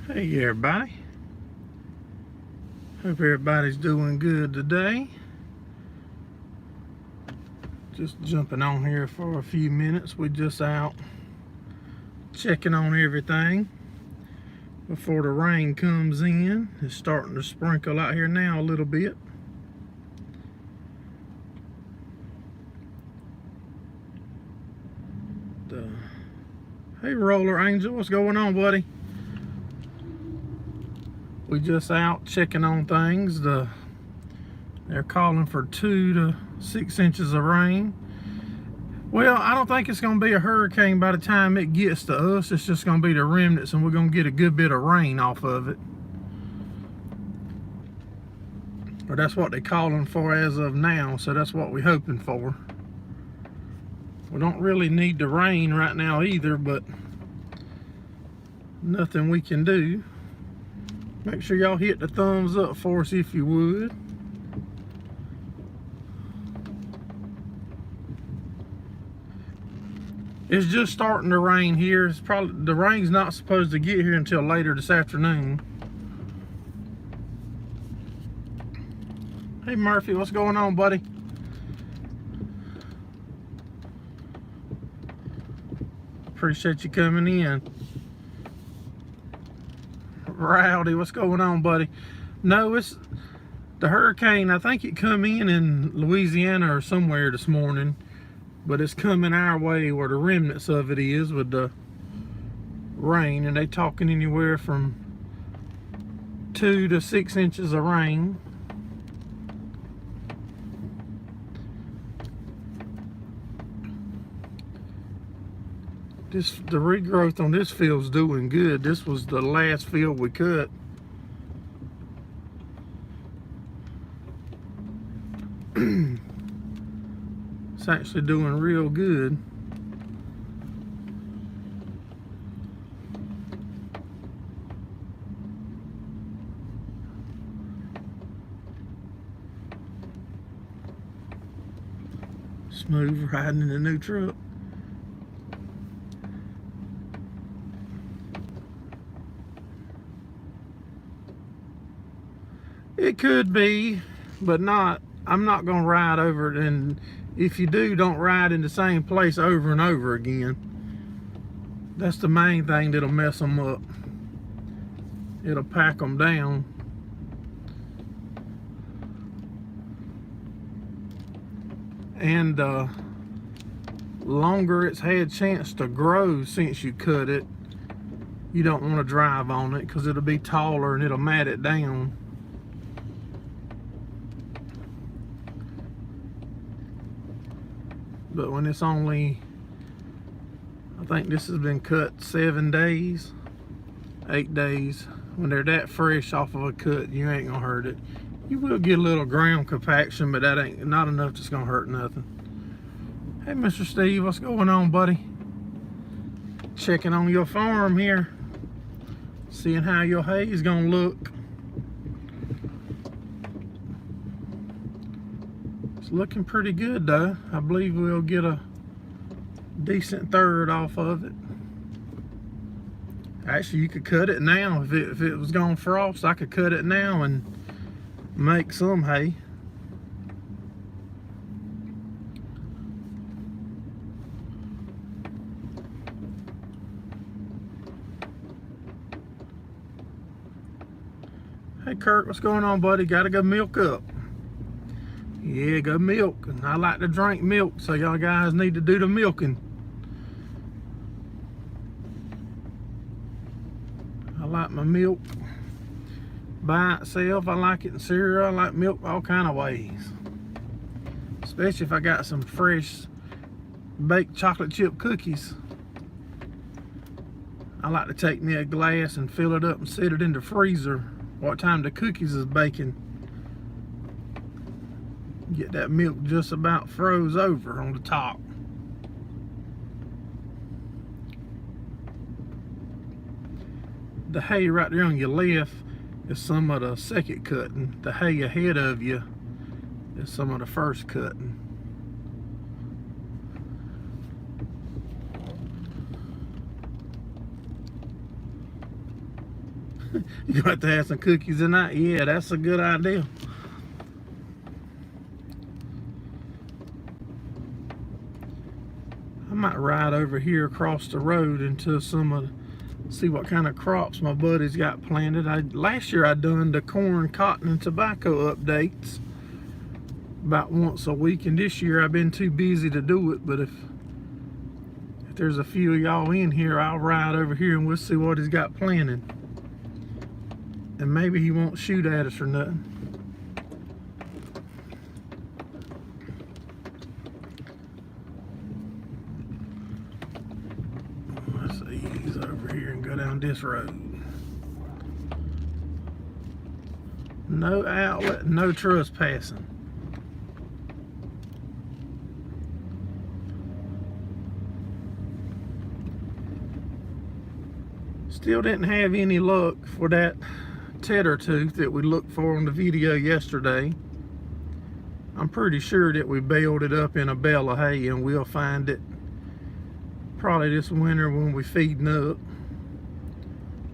Hey everybody, hope everybody's doing good today. Just jumping on here for a few minutes. We're just out checking on everything before the rain comes in. It's starting to sprinkle out here now a little bit. Hey Roller Angel, what's going on, buddy? We just out checking on things. They're calling for 2 to 6 inches of rain. Well, I don't think it's going to be a hurricane by the time it gets to us. It's just going to be the remnants, and we're going to get a good bit of rain off of it. Or that's what they're calling for as of now, so that's what we're hoping for. We don't really need the rain right now either, but nothing we can do. Make sure y'all hit the thumbs up for us if you would. It's just starting to rain here. It's probably, the rain's not supposed to get here until later this afternoon. Hey Murphy, what's going on, buddy? Appreciate you coming in. Rowdy, what's going on, buddy? No, it's the hurricane. I think it come in Louisiana or somewhere this morning, but it's coming our way where the remnants of it is with the rain, and they talking anywhere from 2 to 6 inches of rain. The regrowth on this field's doing good. This was the last field we cut. It's actually doing real good. Smooth riding in the new truck. It could be, but not. I'm not going to ride over it, and if you do, don't ride in the same place over and over again. That's the main thing that'll mess them up. It'll pack them down. And longer it's had chance to grow since you cut it, you don't want to drive on it because it'll be taller and it'll mat it down. But when it's only, I think this has been cut 7 days, 8 days. When they're that fresh off of a cut, you ain't gonna hurt it. You will get a little ground compaction, but that ain't not enough that's gonna hurt nothing. Hey, Mr. Steve, what's going on, buddy? Checking on your farm here, seeing how your hay is gonna look. It's looking pretty good though. I believe we'll get a decent third off of it. Actually, you could cut it now. If it was gonna frost, I could cut it now and make some hay. Hey Kurt, what's going on, buddy? Gotta go milk up. Yeah, go milk. And I like to drink milk, so y'all guys need to do the milking. I like my milk by itself. I like it in cereal. I like milk all kind of ways. Especially if I got some fresh baked chocolate chip cookies. I like to take me a glass and fill it up and set it in the freezer what time the cookies is baking. Get that milk just about froze over on the top. The hay right there on your left is some of the second cutting. The hay ahead of you is some of the first cutting. You got to have some cookies tonight. Yeah, that's a good idea. I might ride over here across the road into some of see what kind of crops my buddy's got planted. Last year I done the corn, cotton, and tobacco updates about once a week, and this year I've been too busy to do it. But if there's a few of y'all in here, I'll ride over here and we'll see what he's got planted. And maybe he won't shoot at us or nothing. Let's ease over here and go down this road. No outlet, no trespassing. Still didn't have any luck for that tedder tooth that we looked for on the video yesterday. I'm pretty sure that we baled it up in a bale of hay, and we'll find it probably this winter when we feeding up,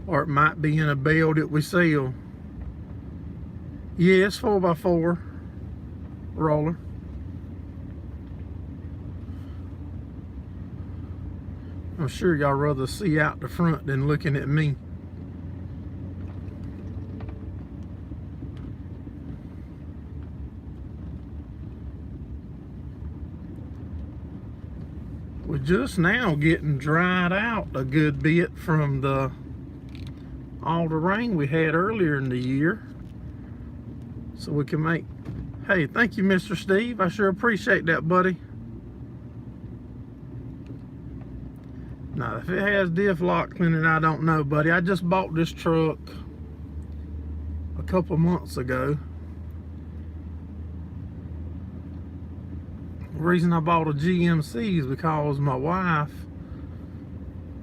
or it might be in a bale that we sell. Yeah, it's 4x4 roller. I'm sure y'all rather see out the front than looking at me. We're just now getting dried out a good bit from all the rain we had earlier in the year. So we can make, hey, thank you, Mr. Steve. I sure appreciate that, buddy. Now, if it has diff locks in it, I don't know, buddy. I just bought this truck a couple months ago. The reason I bought a GMC is because my wife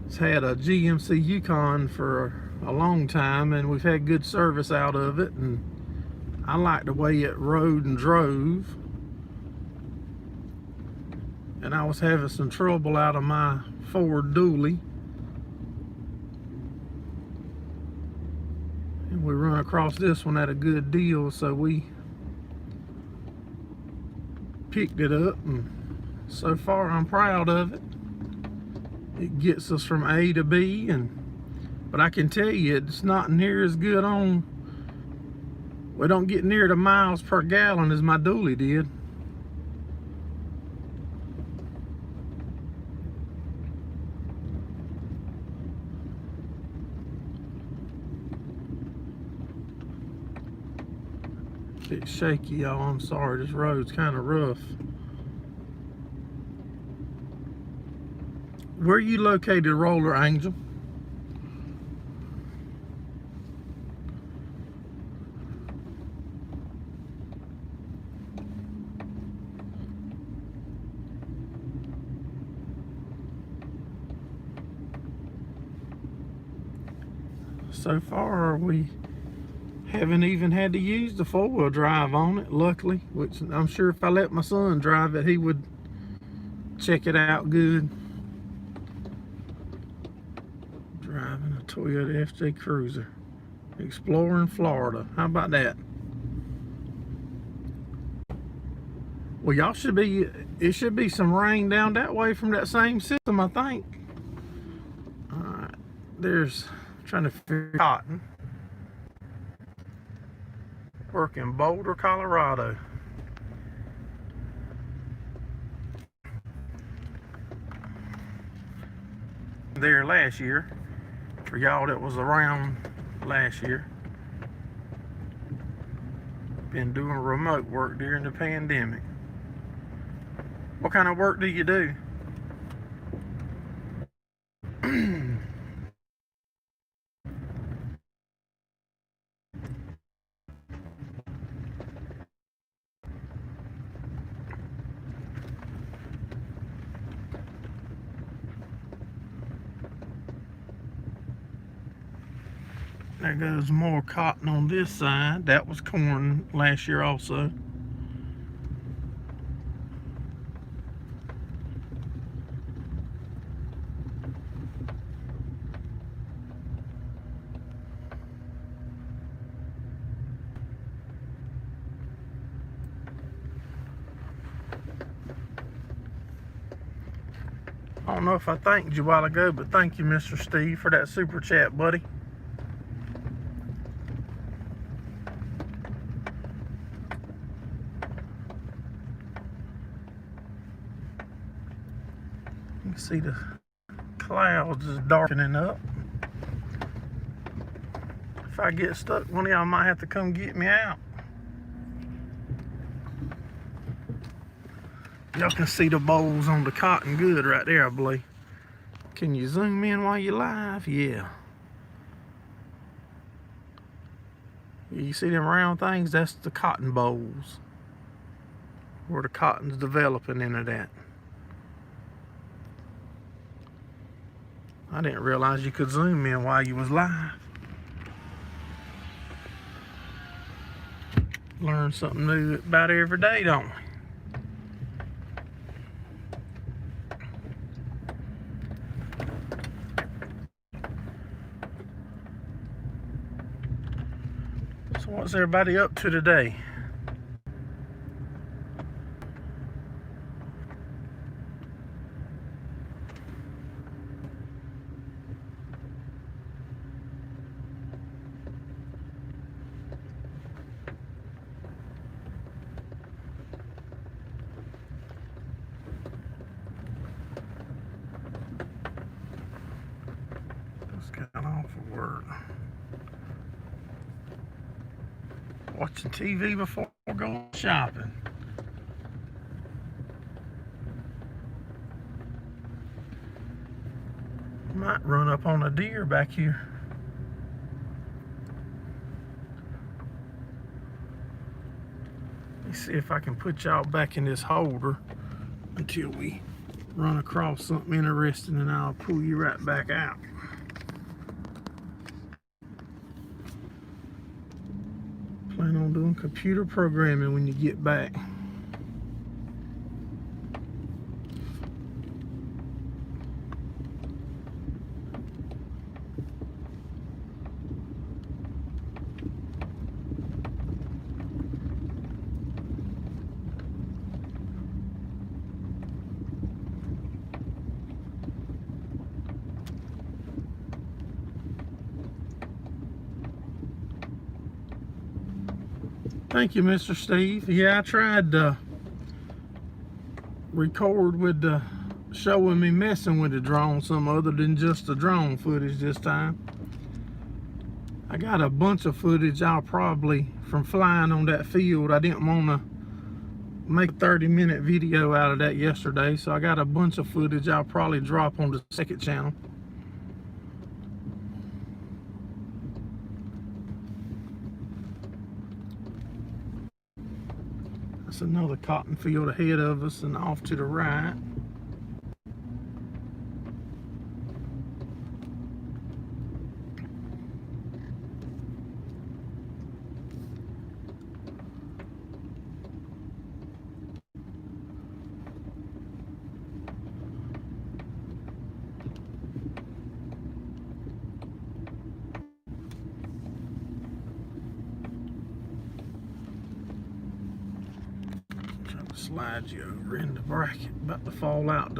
has had a GMC Yukon for a long time, and we've had good service out of it, and I like the way it rode and drove. And I was having some trouble out of my Ford dually, and we run across this one at a good deal, so we picked it up, and so far I'm proud of it. It gets us from A to B, but I can tell you it's not near as good on, we don't get near the miles per gallon as my dually did. Bit shaky, y'all. I'm sorry, this road's kind of rough. Where are you located, Roller Angel? So far, we haven't even had to use the four-wheel drive on it, luckily, which I'm sure if I let my son drive it, he would check it out good. Driving a Toyota FJ Cruiser, exploring Florida. How about that? Well, y'all should be, it should be some rain down that way from that same system, I think. All right, there's, trying to figure cotton. Work in Boulder, Colorado. There last year, for y'all that was around last year. Been doing remote work during the pandemic. What kind of work do you do? There goes more cotton on this side. That was corn last year also. I don't know if I thanked you a while ago, but thank you, Mr. Steve, for that super chat, buddy. You can see the clouds is darkening up. If I get stuck, one of y'all might have to come get me out. Y'all can see the bowls on the cotton good right there, I believe. Can you zoom in while you're live? Yeah. You see them round things? That's the cotton bowls, where the cotton's developing into that. I didn't realize you could zoom in while you was live. Learn something new about every day, don't we? So what's everybody up to today? Just got off of work. Watching TV before going shopping. Might run up on a deer back here. Let me see if I can put y'all back in this holder until we run across something interesting, and I'll pull you right back out. Plan on doing computer programming when you get back. Thank you, Mr. Steve. Yeah, I tried to record with the showing me messing with the drone, some other than just the drone footage this time. I got a bunch of footage I'll probably from flying on that field. I didn't want to make a 30-minute video out of that yesterday, so I got a bunch of footage I'll probably drop on the second channel. That's another cotton field ahead of us and off to the right. Slide you over in the bracket, about to fall out.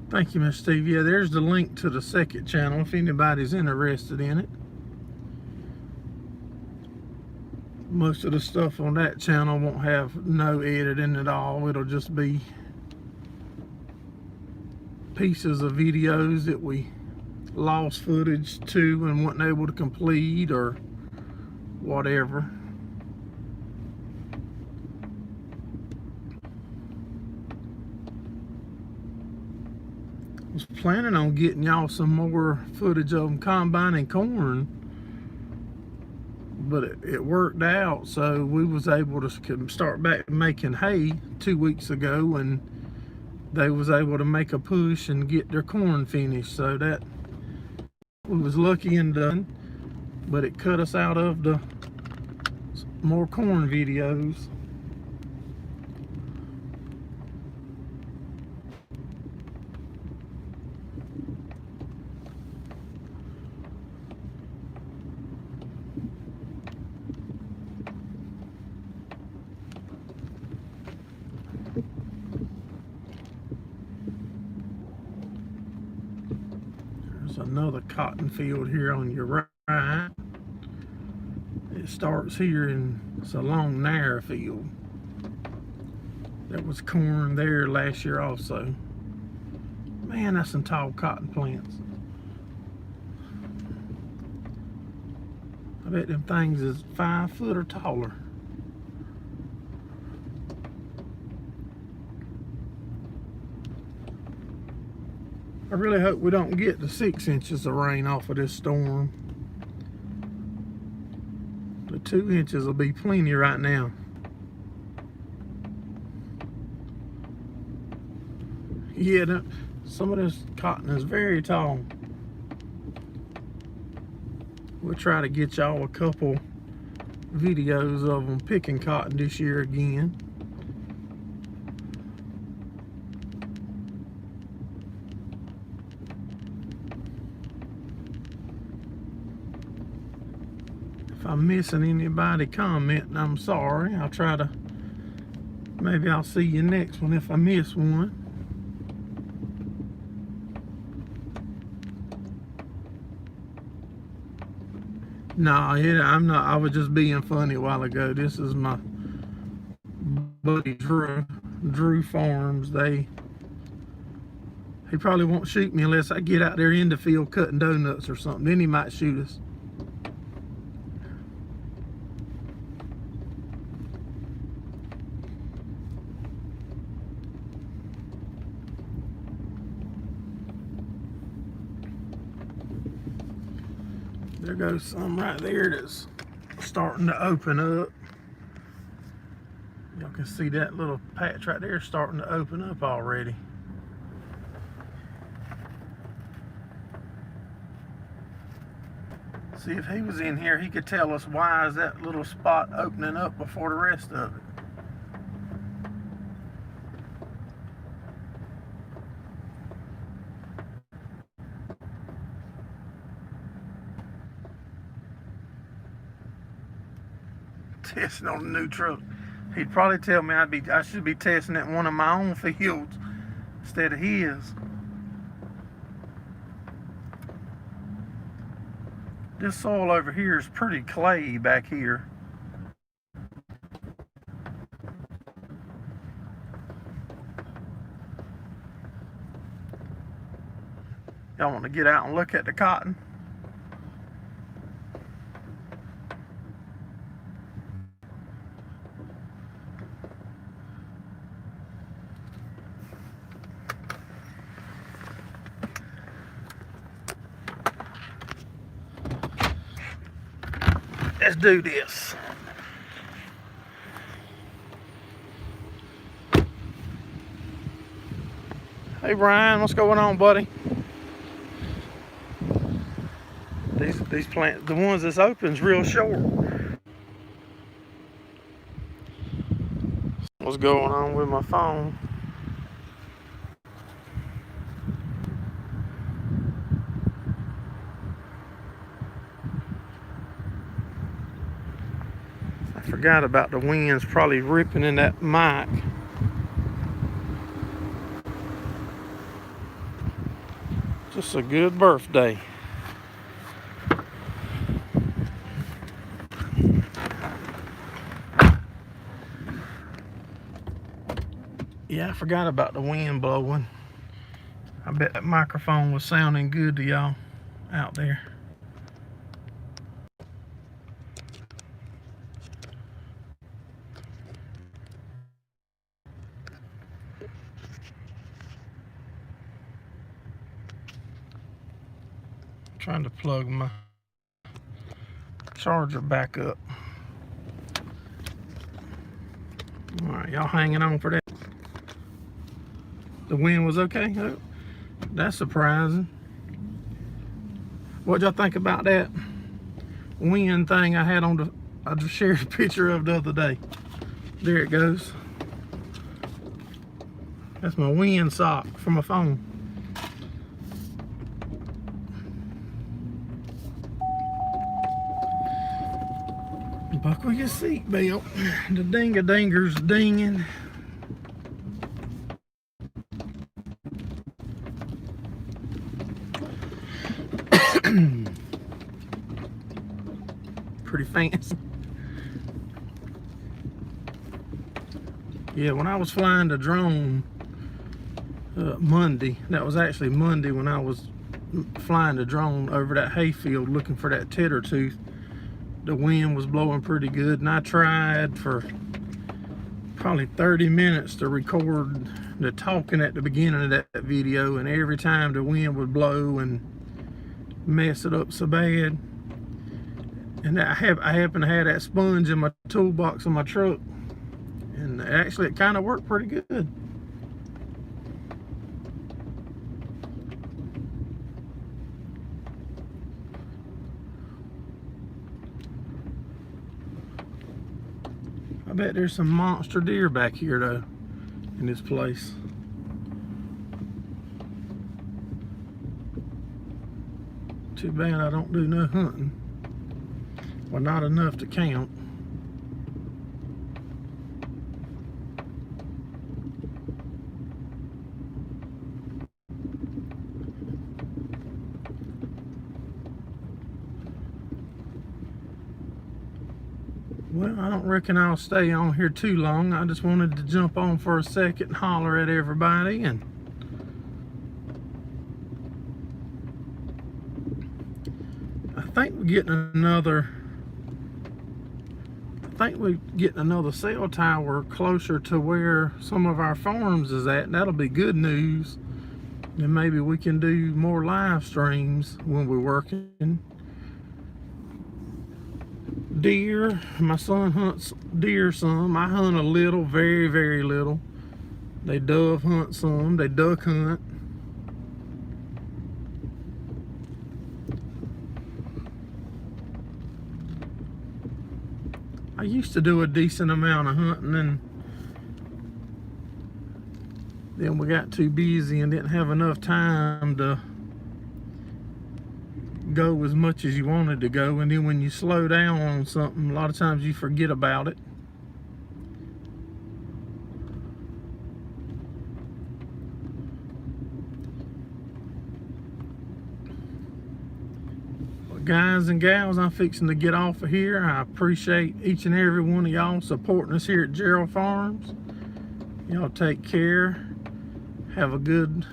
Thank you, Miss Steve. Yeah, there's the link to the second channel if anybody's interested in it. Most of the stuff on that channel won't have no editing at all. It'll just be pieces of videos that we lost footage to and wasn't able to complete or whatever. Was planning on getting y'all some more footage of them combining corn, but it worked out, so we was able to start back making hay 2 weeks ago, and they was able to make a push and get their corn finished, so that we was lucky and done, but it cut us out of the more corn videos. There's another cotton field here on your right. It starts here and it's a long narrow field. There was corn there last year also. Man, that's some tall cotton plants. I bet them things is 5 foot or taller. I really hope we don't get the 6 inches of rain off of this storm. The 2 inches will be plenty right now. Yeah, some of this cotton is very tall. We'll try to get y'all a couple videos of them picking cotton this year again. If I'm missing anybody commenting, I'm sorry. I'll try to, maybe I'll see you next one if I miss one. No, yeah, I'm not. I was just being funny a while ago. This is my buddy Drew Farms. He probably won't shoot me unless I get out there in the field cutting donuts or something. Then he might shoot us. There goes some right there that's starting to open up. Y'all can see that little patch right there starting to open up already. See, if he was in here, he could tell us why is that little spot opening up before the rest of it. Testing on the new truck. He'd probably tell me I should be testing at one of my own fields instead of his. This soil over here is pretty clay back here. Y'all want to get out and look at the cotton? Let's do this. Hey Brian, what's going on, buddy? These plants, the ones that's open's real short. What's going on with my phone? Forgot about the winds probably ripping in that mic. Just a good birthday. Yeah, I forgot about the wind blowing. I bet that microphone was sounding good to y'all out there. Trying to plug my charger back up. All right, y'all hanging on for that. The wind was okay? Oh, that's surprising. What y'all think about that wind thing I had on the, I just shared a picture of the other day. There it goes. That's my wind sock for my phone. Buckle your seatbelt. The ding-a-dinger's dinging. Pretty fancy. Yeah, when I was flying the drone Monday, that was actually Monday when I was flying the drone over that hayfield looking for that tedder tooth. The wind was blowing pretty good, and I tried for probably 30 minutes to record the talking at the beginning of that video, and every time the wind would blow and mess it up so bad. And I happen to have that sponge in my toolbox in my truck, and actually it kind of worked pretty good. I bet there's some monster deer back here though in this place. Too bad I don't do no hunting. Well, not enough to count. Well, I don't reckon I'll stay on here too long. I just wanted to jump on for a second and holler at everybody, and I think we're getting another cell tower closer to where some of our farms is at. That'll be good news. And maybe we can do more live streams when we're working. Deer, my son hunts deer some. I hunt a little, very, very little. They dove hunt some, they duck hunt. I used to do a decent amount of hunting, and then we got too busy and didn't have enough time to go as much as you wanted to go. And then when you slow down on something, a lot of times you forget about it. Guys and gals, I'm fixing to get off of here. I appreciate each and every one of y'all supporting us here at Gerald Farms. Y'all take care. Have a good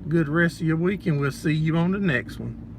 rest of your week, and we'll see you on the next one.